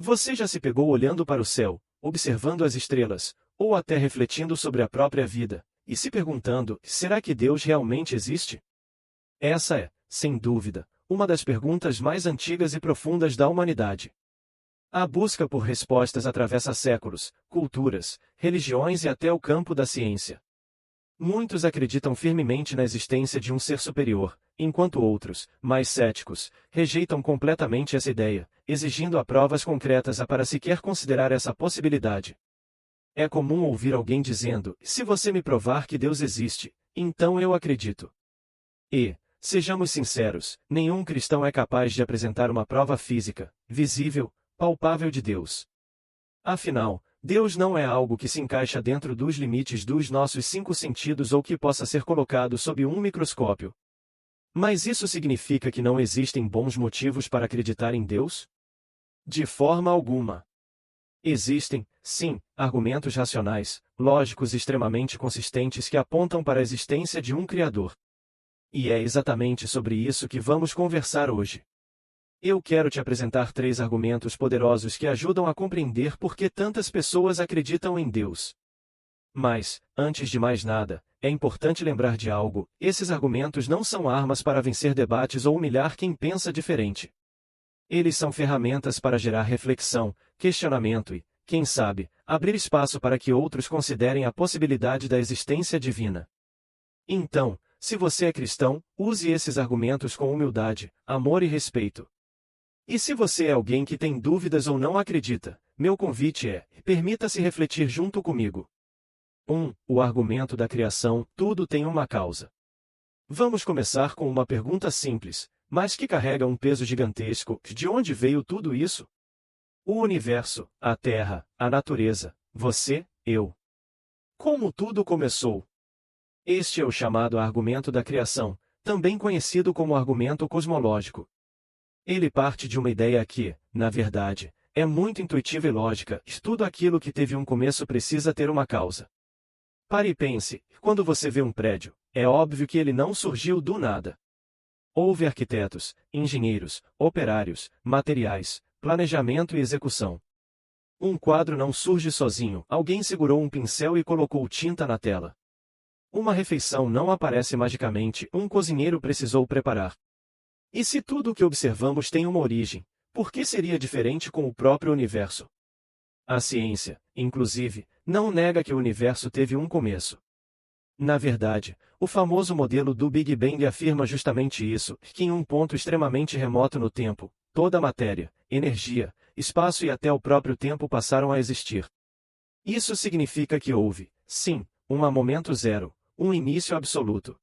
Você já se pegou olhando para o céu, observando as estrelas, ou até refletindo sobre a própria vida, e se perguntando: será que Deus realmente existe? Essa é, sem dúvida, uma das perguntas mais antigas e profundas da humanidade. A busca por respostas atravessa séculos, culturas, religiões e até o campo da ciência. Muitos acreditam firmemente na existência de um ser superior, enquanto outros, mais céticos, rejeitam completamente essa ideia, exigindo a provas concretas para sequer considerar essa possibilidade. É comum ouvir alguém dizendo: se você me provar que Deus existe, então eu acredito. E, sejamos sinceros, nenhum cristão é capaz de apresentar uma prova física, visível, palpável de Deus. Afinal, Deus não é algo que se encaixa dentro dos limites dos nossos 5 sentidos ou que possa ser colocado sob um microscópio. Mas isso significa que não existem bons motivos para acreditar em Deus? De forma alguma. Existem, sim, argumentos racionais, lógicos e extremamente consistentes que apontam para a existência de um Criador. E é exatamente sobre isso que vamos conversar hoje. Eu quero te apresentar 3 argumentos poderosos que ajudam a compreender por que tantas pessoas acreditam em Deus. Mas, antes de mais nada, é importante lembrar de algo: esses argumentos não são armas para vencer debates ou humilhar quem pensa diferente. Eles são ferramentas para gerar reflexão, questionamento e, quem sabe, abrir espaço para que outros considerem a possibilidade da existência divina. Então, se você é cristão, use esses argumentos com humildade, amor e respeito. E se você é alguém que tem dúvidas ou não acredita, meu convite é: permita-se refletir junto comigo. 1. O argumento da criação: tudo tem uma causa. Vamos começar com uma pergunta simples, mas que carrega um peso gigantesco: de onde veio tudo isso? O universo, a Terra, a natureza, você, eu. Como tudo começou? Este é o chamado argumento da criação, também conhecido como argumento cosmológico. Ele parte de uma ideia que, na verdade, é muito intuitiva e lógica: tudo aquilo que teve um começo precisa ter uma causa. Pare e pense: quando você vê um prédio, é óbvio que ele não surgiu do nada. Houve arquitetos, engenheiros, operários, materiais, planejamento e execução. Um quadro não surge sozinho: alguém segurou um pincel e colocou tinta na tela. Uma refeição não aparece magicamente: um cozinheiro precisou preparar. E se tudo o que observamos tem uma origem, por que seria diferente com o próprio universo? A ciência, inclusive, não nega que o universo teve um começo. Na verdade, o famoso modelo do Big Bang afirma justamente isso: que em um ponto extremamente remoto no tempo, toda a matéria, energia, espaço e até o próprio tempo passaram a existir. Isso significa que houve, sim, um momento zero, um início absoluto.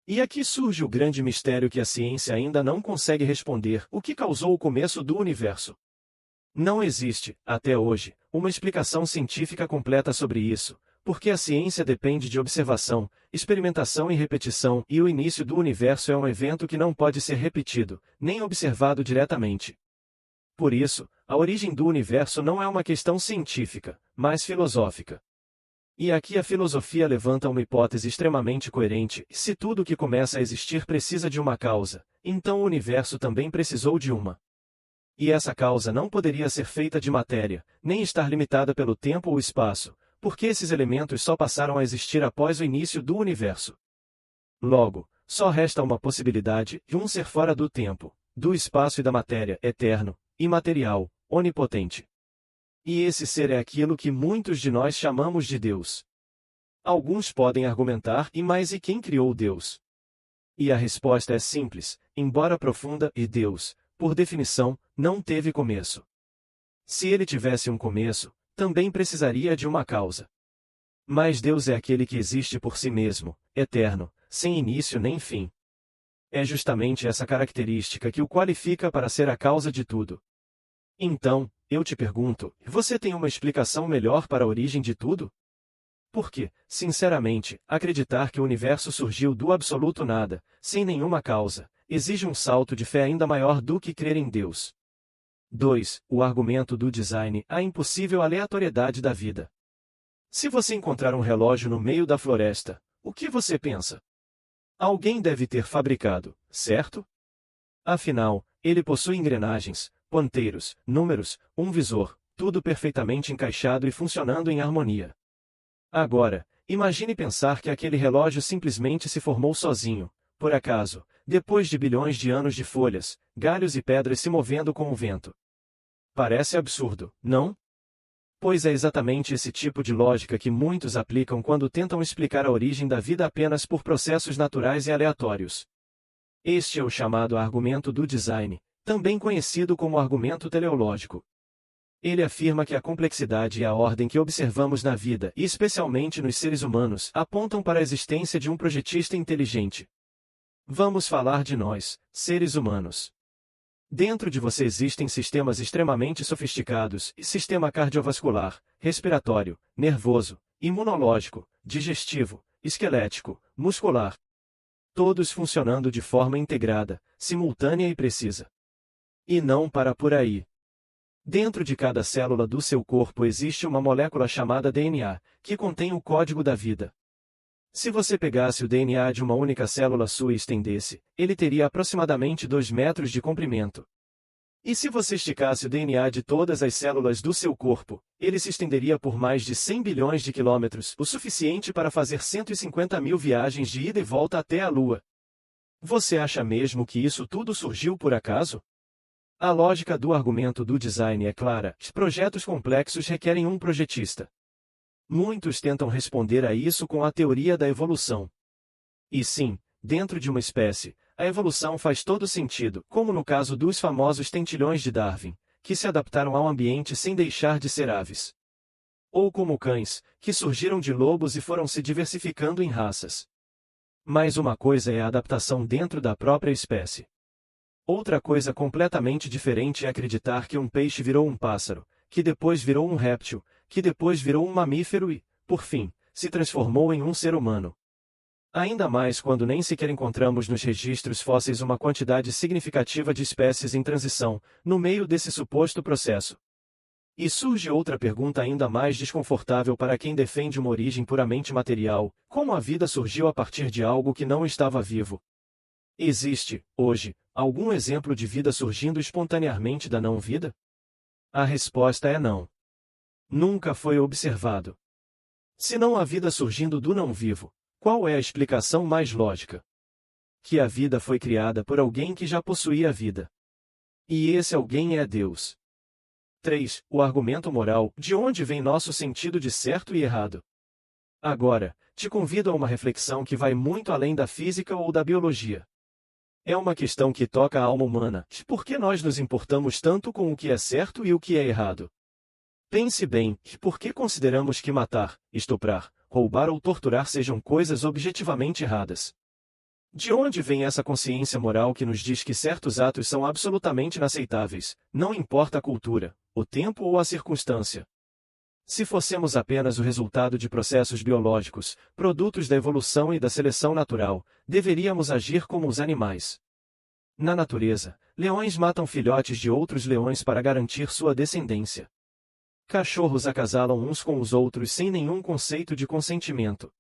E aqui surge o grande mistério que a ciência ainda não consegue responder: o que causou o começo do universo? Não existe, até hoje, uma explicação científica completa sobre isso, porque a ciência depende de observação, experimentação e repetição, e o início do universo é um evento que não pode ser repetido, nem observado diretamente. Por isso, a origem do universo não é uma questão científica, mas filosófica. E aqui a filosofia levanta uma hipótese extremamente coerente: se tudo que começa a existir precisa de uma causa, então o universo também precisou de uma. E essa causa não poderia ser feita de matéria, nem estar limitada pelo tempo ou espaço, porque esses elementos só passaram a existir após o início do universo. Logo, só resta uma possibilidade: de um ser fora do tempo, do espaço e da matéria, eterno, imaterial, onipotente. E esse ser é aquilo que muitos de nós chamamos de Deus. Alguns podem argumentar: e quem criou Deus? E a resposta é simples, embora profunda: e Deus, por definição, não teve começo. Se ele tivesse um começo, também precisaria de uma causa. Mas Deus é aquele que existe por si mesmo, eterno, sem início nem fim. É justamente essa característica que o qualifica para ser a causa de tudo. Então, eu te pergunto: você tem uma explicação melhor para a origem de tudo? Porque, sinceramente, acreditar que o universo surgiu do absoluto nada, sem nenhuma causa, exige um salto de fé ainda maior do que crer em Deus. 2. O argumento do design: a impossível aleatoriedade da vida. Se você encontrar um relógio no meio da floresta, o que você pensa? Alguém deve ter fabricado, certo? Afinal, ele possui engrenagens, ponteiros, números, um visor, tudo perfeitamente encaixado e funcionando em harmonia. Agora, imagine pensar que aquele relógio simplesmente se formou sozinho, por acaso, depois de bilhões de anos de folhas, galhos e pedras se movendo com o vento. Parece absurdo, não? Pois é exatamente esse tipo de lógica que muitos aplicam quando tentam explicar a origem da vida apenas por processos naturais e aleatórios. Este é o chamado argumento do design, também conhecido como argumento teleológico. Ele afirma que a complexidade e a ordem que observamos na vida, e especialmente nos seres humanos, apontam para a existência de um projetista inteligente. Vamos falar de nós, seres humanos. Dentro de você existem sistemas extremamente sofisticados, sistema cardiovascular, respiratório, nervoso, imunológico, digestivo, esquelético, muscular. Todos funcionando de forma integrada, simultânea e precisa. E não para por aí. Dentro de cada célula do seu corpo existe uma molécula chamada DNA, que contém o código da vida. Se você pegasse o DNA de uma única célula sua e estendesse, ele teria aproximadamente 2 metros de comprimento. E se você esticasse o DNA de todas as células do seu corpo, ele se estenderia por mais de 100 bilhões de quilômetros, o suficiente para fazer 150 mil viagens de ida e volta até a Lua. Você acha mesmo que isso tudo surgiu por acaso? A lógica do argumento do design é clara: projetos complexos requerem um projetista. Muitos tentam responder a isso com a teoria da evolução. E sim, dentro de uma espécie, a evolução faz todo sentido, como no caso dos famosos tentilhões de Darwin, que se adaptaram ao ambiente sem deixar de ser aves. Ou como cães, que surgiram de lobos e foram se diversificando em raças. Mas uma coisa é a adaptação dentro da própria espécie. Outra coisa completamente diferente é acreditar que um peixe virou um pássaro, que depois virou um réptil, que depois virou um mamífero e, por fim, se transformou em um ser humano. Ainda mais quando nem sequer encontramos nos registros fósseis uma quantidade significativa de espécies em transição, no meio desse suposto processo. E surge outra pergunta ainda mais desconfortável para quem defende uma origem puramente material: como a vida surgiu a partir de algo que não estava vivo? Existe, hoje, algum exemplo de vida surgindo espontaneamente da não-vida? A resposta é não. Nunca foi observado. Se não há vida surgindo do não-vivo, qual é a explicação mais lógica? Que a vida foi criada por alguém que já possuía a vida. E esse alguém é Deus. 3. O argumento moral: de onde vem nosso sentido de certo e errado? Agora, te convido a uma reflexão que vai muito além da física ou da biologia. É uma questão que toca a alma humana: por que nós nos importamos tanto com o que é certo e o que é errado? Pense bem: por que consideramos que matar, estuprar, roubar ou torturar sejam coisas objetivamente erradas? De onde vem essa consciência moral que nos diz que certos atos são absolutamente inaceitáveis, não importa a cultura, o tempo ou a circunstância? Se fossemos apenas o resultado de processos biológicos, produtos da evolução e da seleção natural, deveríamos agir como os animais. Na natureza, leões matam filhotes de outros leões para garantir sua descendência. Cachorros acasalam uns com os outros sem nenhum conceito de consentimento.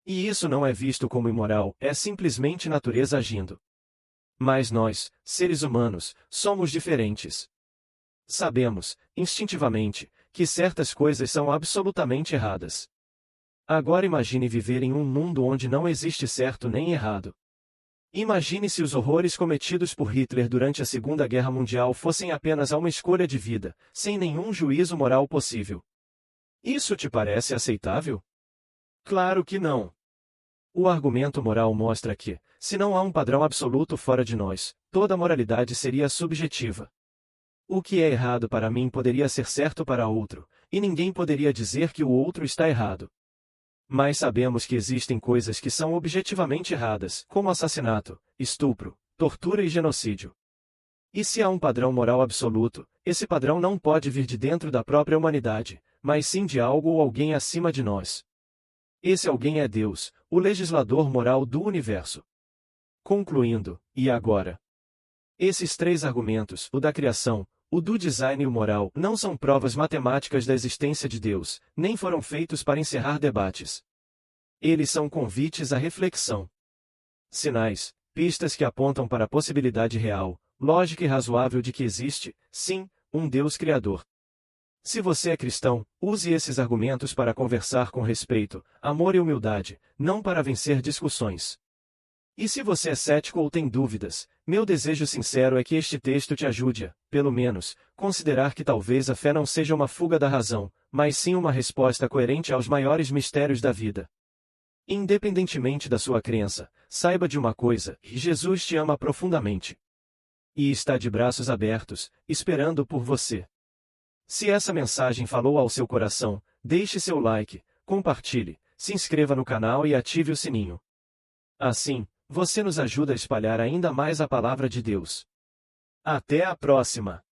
E isso não é visto como imoral, é simplesmente natureza agindo. Mas nós, seres humanos, somos diferentes. Sabemos, instintivamente, que certas coisas são absolutamente erradas. Agora imagine viver em um mundo onde não existe certo nem errado. Imagine se os horrores cometidos por Hitler durante a Segunda Guerra Mundial fossem apenas uma escolha de vida, sem nenhum juízo moral possível. Isso te parece aceitável? Claro que não. O argumento moral mostra que, se não há um padrão absoluto fora de nós, toda moralidade seria subjetiva. O que é errado para mim poderia ser certo para outro, e ninguém poderia dizer que o outro está errado. Mas sabemos que existem coisas que são objetivamente erradas, como assassinato, estupro, tortura e genocídio. E se há um padrão moral absoluto, esse padrão não pode vir de dentro da própria humanidade, mas sim de algo ou alguém acima de nós. Esse alguém é Deus, o legislador moral do universo. Concluindo, e agora? Esses 3 argumentos, o da criação, o do design e o moral, não são provas matemáticas da existência de Deus, nem foram feitos para encerrar debates. Eles são convites à reflexão. Sinais, pistas que apontam para a possibilidade real, lógica e razoável de que existe, sim, um Deus Criador. Se você é cristão, use esses argumentos para conversar com respeito, amor e humildade, não para vencer discussões. E se você é cético ou tem dúvidas, meu desejo sincero é que este texto te ajude a, pelo menos, considerar que talvez a fé não seja uma fuga da razão, mas sim uma resposta coerente aos maiores mistérios da vida. Independentemente da sua crença, saiba de uma coisa: Jesus te ama profundamente. E está de braços abertos, esperando por você. Se essa mensagem falou ao seu coração, deixe seu like, compartilhe, se inscreva no canal e ative o sininho. Assim, você nos ajuda a espalhar ainda mais a palavra de Deus. Até a próxima!